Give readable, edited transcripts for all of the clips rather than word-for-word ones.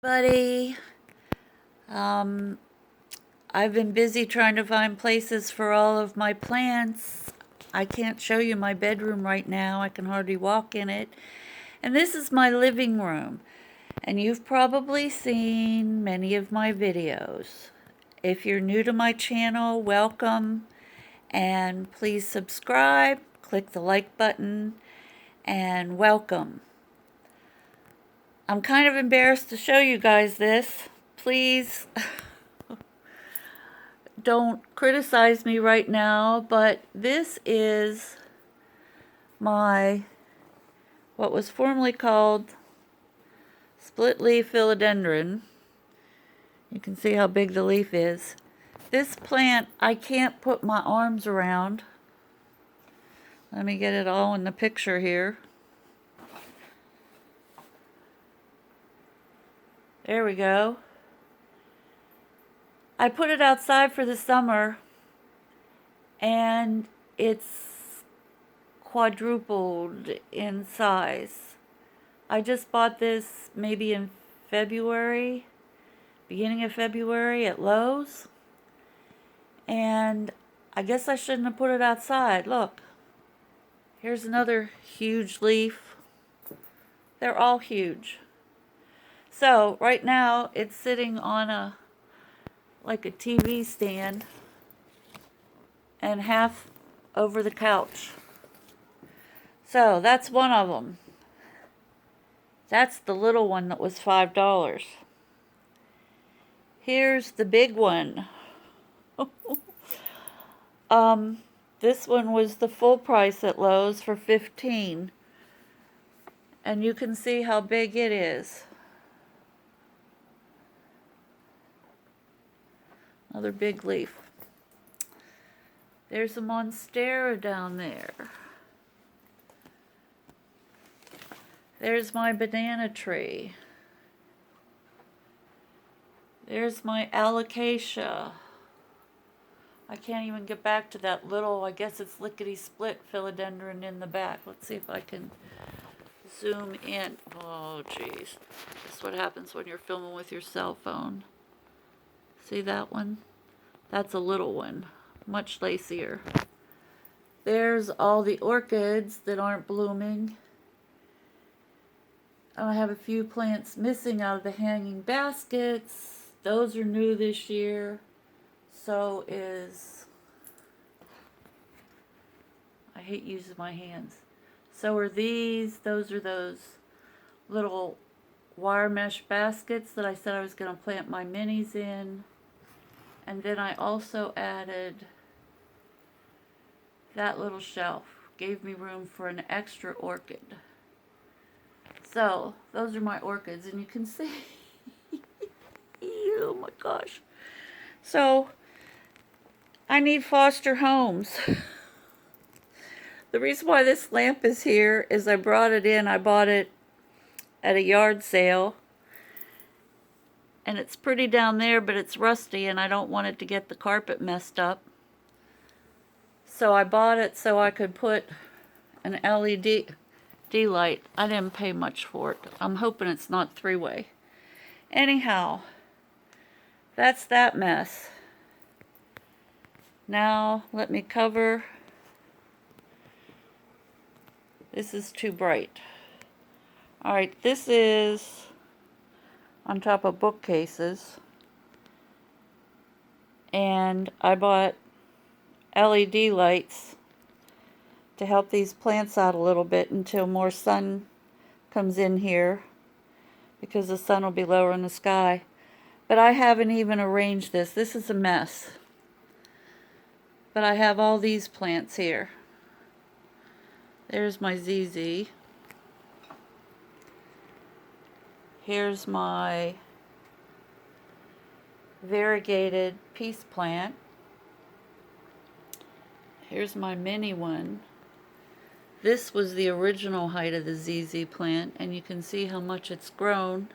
Buddy, I've been busy trying to find places for all of my plants. I can't show you my bedroom right now. I can hardly walk in it. And this is my living room. And you've probably seen many of my videos. If you're new to my channel, welcome. And please subscribe, click the like button, and welcome. I'm kind of embarrassed to show you guys this. Please don't criticize me right now, but this is my, what was formerly called split leaf philodendron. You can see how big the leaf is. This plant I can't put my arms around. Let me get it all in the picture here. There we go. I put it outside for the summer and it's quadrupled in size. I just bought this maybe in February, beginning of February at Lowe's. And I guess I shouldn't have put it outside. Look, here's another huge leaf. They're all huge. So right now it's sitting on like a TV stand and half over the couch. So that's one of them. That's the little one that was $5. Here's the big one. This one was the full price at Lowe's for $15. And you can see how big it is. Another big leaf. There's a monstera down there. There's my banana tree. There's my alocasia. I can't even get back to that little, I guess it's lickety-split philodendron in the back. Let's see if I can zoom in. Oh, geez. That's what happens when you're filming with your cell phone. See that one? That's a little one, much lacier. There's all the orchids that aren't blooming. I have a few plants missing out of the hanging baskets. Those are new this year. So is, I hate using my hands. So are these. Those are those little wire mesh baskets that I said I was going to plant my minis in. And then I also added that little shelf. Gave me room for an extra orchid. So, those are my orchids. And you can see, oh my gosh. So, I need foster homes. The reason why this lamp is here is I brought it in. I bought it at a yard sale. And it's pretty down there, but it's rusty, and I don't want it to get the carpet messed up. So I bought it so I could put an LED light. I didn't pay much for it. I'm hoping it's not three-way. Anyhow, that's that mess. Now, let me cover. This is too bright. Alright, this is on top of bookcases, and I bought LED lights to help these plants out a little bit until more sun comes in here, because the sun will be lower in the sky. But I haven't even arranged this. This is a mess. But I have all these plants here. There's my ZZ. Here's my variegated peace plant. Here's my mini one. This was the original height of the ZZ plant, and you can see how much it's grown.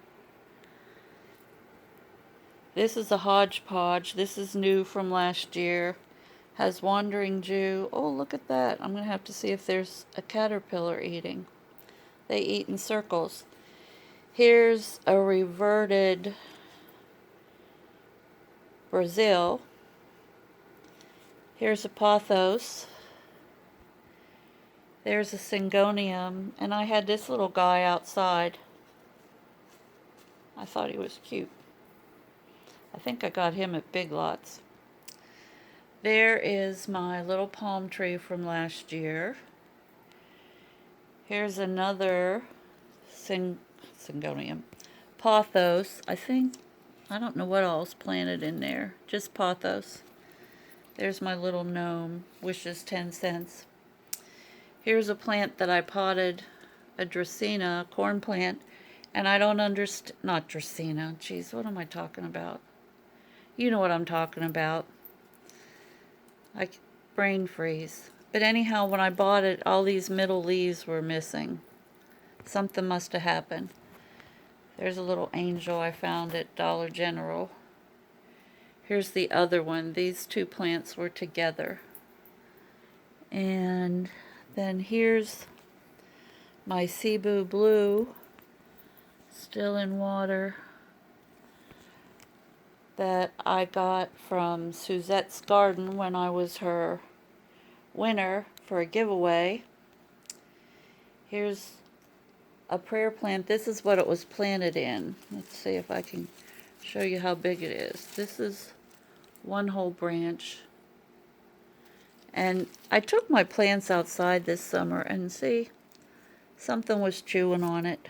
This is a hodgepodge. This is new from last year. Has wandering Jew. Oh, look at that. I'm going to have to see if there's a caterpillar eating. They eat in circles. Here's a reverted Brazil. Here's a pothos. There's a syngonium, and I had this little guy outside. I thought he was cute. I think I got him at Big Lots. There is my little palm tree from last year. Here's another syngonium. Pothos, I don't know what else planted in there. Just pothos. There's my little gnome, wishes 10 cents. Here's a plant that I potted, a Dracaena, corn plant, and I don't understand, not Dracaena, geez, what am I talking about? You know what I'm talking about. I brain freeze. But anyhow, when I bought it, all these middle leaves were missing. Something must have happened. There's a little angel I found at Dollar General. Here's the other one. These two plants were together. And then here's my Cebu blue, still in water, that I got from Suzette's garden when I was her winner for a giveaway. Here's a prayer plant. This is what it was planted in. Let's see if I can show you how big it is. This is one whole branch. And I took my plants outside this summer and see, something was chewing on it.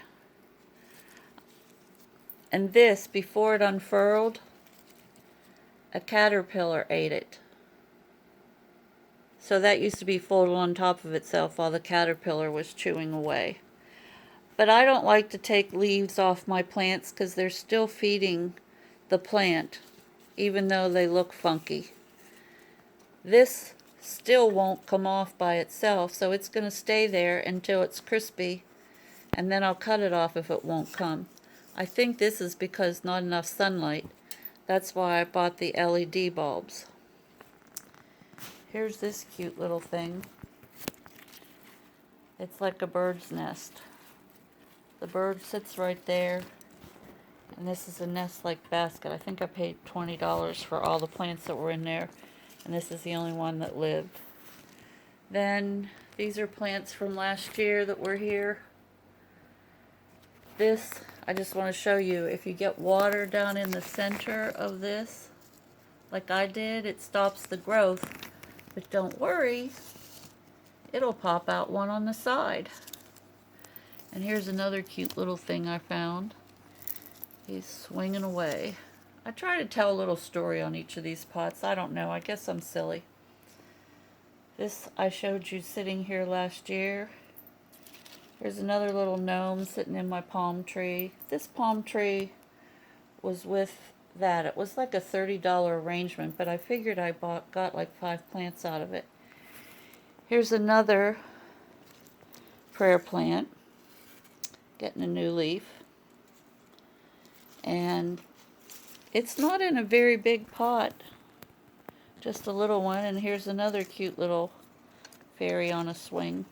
And this, before it unfurled, a caterpillar ate it. So that used to be folded on top of itself while the caterpillar was chewing away. But I don't like to take leaves off my plants because they're still feeding the plant, even though they look funky. This still won't come off by itself, so it's going to stay there until it's crispy, and then I'll cut it off if it won't come. I think this is because not enough sunlight. That's why I bought the LED bulbs. Here's this cute little thing. It's like a bird's nest. The bird sits right there, and this is a nest-like basket. I think I paid $20 for all the plants that were in there, and this is the only one that lived. Then these are plants from last year that were here. This, I just want to show you, if you get water down in the center of this, like I did, it stops the growth. But don't worry, it'll pop out one on the side. And here's another cute little thing I found. He's swinging away. I try to tell a little story on each of these pots. I don't know, I guess I'm silly. This I showed you sitting here last year. There's another little gnome sitting in my palm tree. This palm tree was with that. It was like a $30 arrangement, but I figured I got like 5 plants out of it. Here's another prayer plant, getting a new leaf. And it's not in a very big pot, just a little one. And here's another cute little fairy on a swing.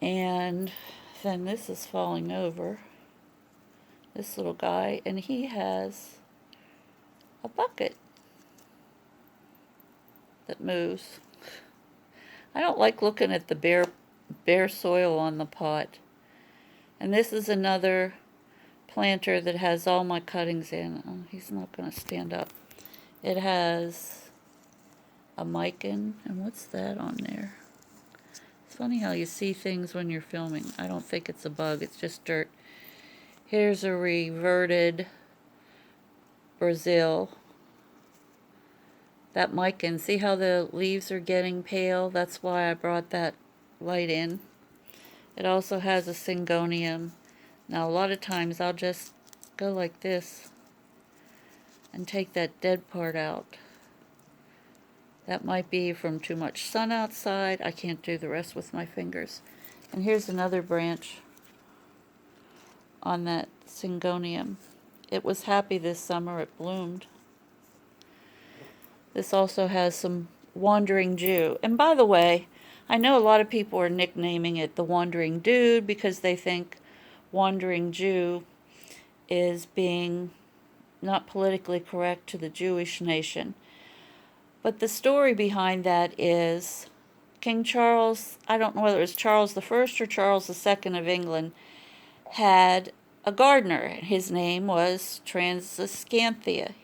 And then this is falling over, this little guy, and he has a bucket that moves. I don't like looking at the bare soil on the pot. And this is another planter that has all my cuttings in. Oh, he's not going to stand up. It has a mican, and what's that on there? It's funny how you see things when you're filming. I don't think it's a bug, it's just dirt. Here's a reverted Brazil. That mican, see how the leaves are getting pale? That's why I brought that light in. It also has a syngonium. Now a lot of times I'll just go like this and take that dead part out. That might be from too much sun outside. I can't do the rest with my fingers. And here's another branch on that syngonium. It was happy this summer, it bloomed. This also has some wandering Jew. And by the way, I know a lot of people are nicknaming it the Wandering Dude because they think, wandering Jew is being not politically correct to the Jewish nation. But the story behind that is King Charles, I don't know whether it was Charles I or Charles II of England, had a gardener. His name was Transiscanthia.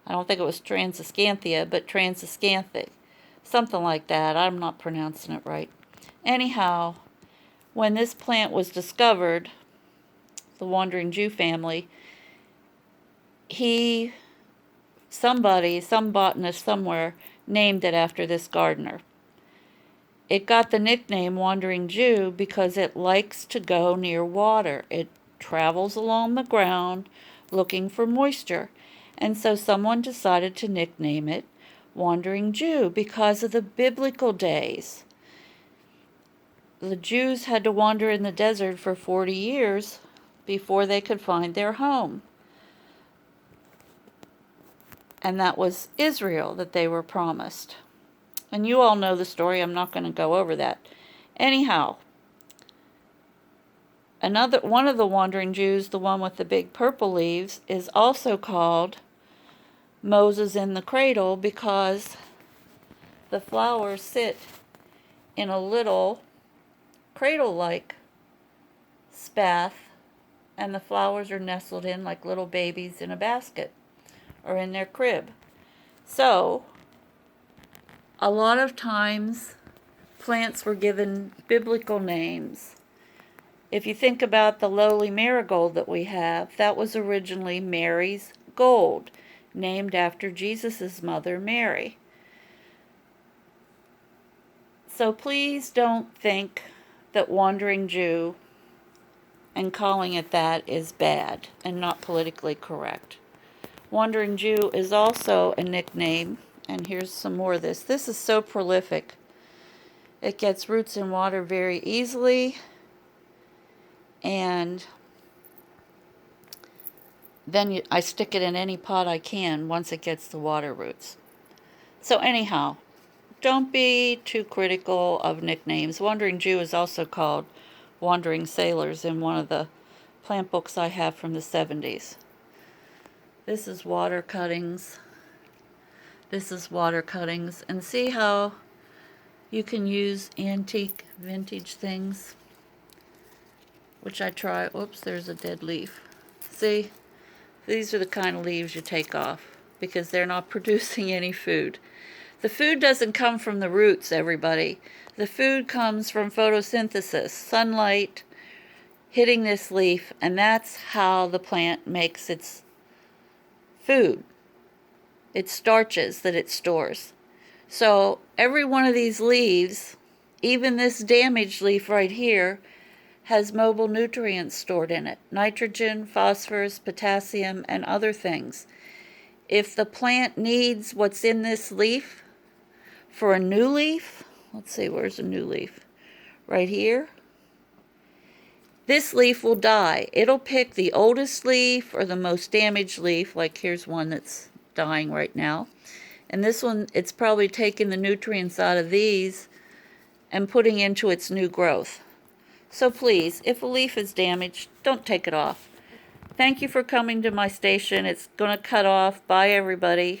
I don't think it was Transiscanthia, but Transiscanthia. Something like that. I'm not pronouncing it right. Anyhow, when this plant was discovered, the Wandering Jew family, some botanist somewhere, named it after this gardener. It got the nickname Wandering Jew because it likes to go near water. It travels along the ground looking for moisture. And so someone decided to nickname it Wandering Jew because of the biblical days. The Jews had to wander in the desert for 40 years before they could find their home. And that was Israel that they were promised. And you all know the story. I'm not going to go over that. Anyhow, one of the Wandering Jews, the one with the big purple leaves, is also called Moses in the cradle because the flowers sit in a little cradle-like spath, and the flowers are nestled in like little babies in a basket or in their crib. So, a lot of times plants were given biblical names. If you think about the lowly marigold that we have, that was originally Mary's gold, named after Jesus' mother, Mary. So please don't think that Wandering Jew and calling it that is bad and not politically correct. Wandering Jew is also a nickname, and here's some more of this. This is so prolific. It gets roots in water very easily, and then I stick it in any pot I can once it gets the water roots. So anyhow, don't be too critical of nicknames. Wandering Jew is also called Wandering Sailors in one of the plant books I have from the 70s. This is water cuttings. This is water cuttings. And see how you can use antique vintage things? Which I try. Oops, there's a dead leaf. See? These are the kind of leaves you take off because they're not producing any food. The food doesn't come from the roots, everybody. The food comes from photosynthesis, sunlight hitting this leaf, and that's how the plant makes its food. It's starches that it stores. So every one of these leaves, even this damaged leaf right here, has mobile nutrients stored in it. Nitrogen, phosphorus, potassium, and other things. If the plant needs what's in this leaf for a new leaf, let's see, where's a new leaf? Right here. This leaf will die. It'll pick the oldest leaf or the most damaged leaf, like here's one that's dying right now. And this one, it's probably taking the nutrients out of these and putting into its new growth. So please, if a leaf is damaged, don't take it off. Thank you for coming to my station. It's going to cut off. Bye, everybody.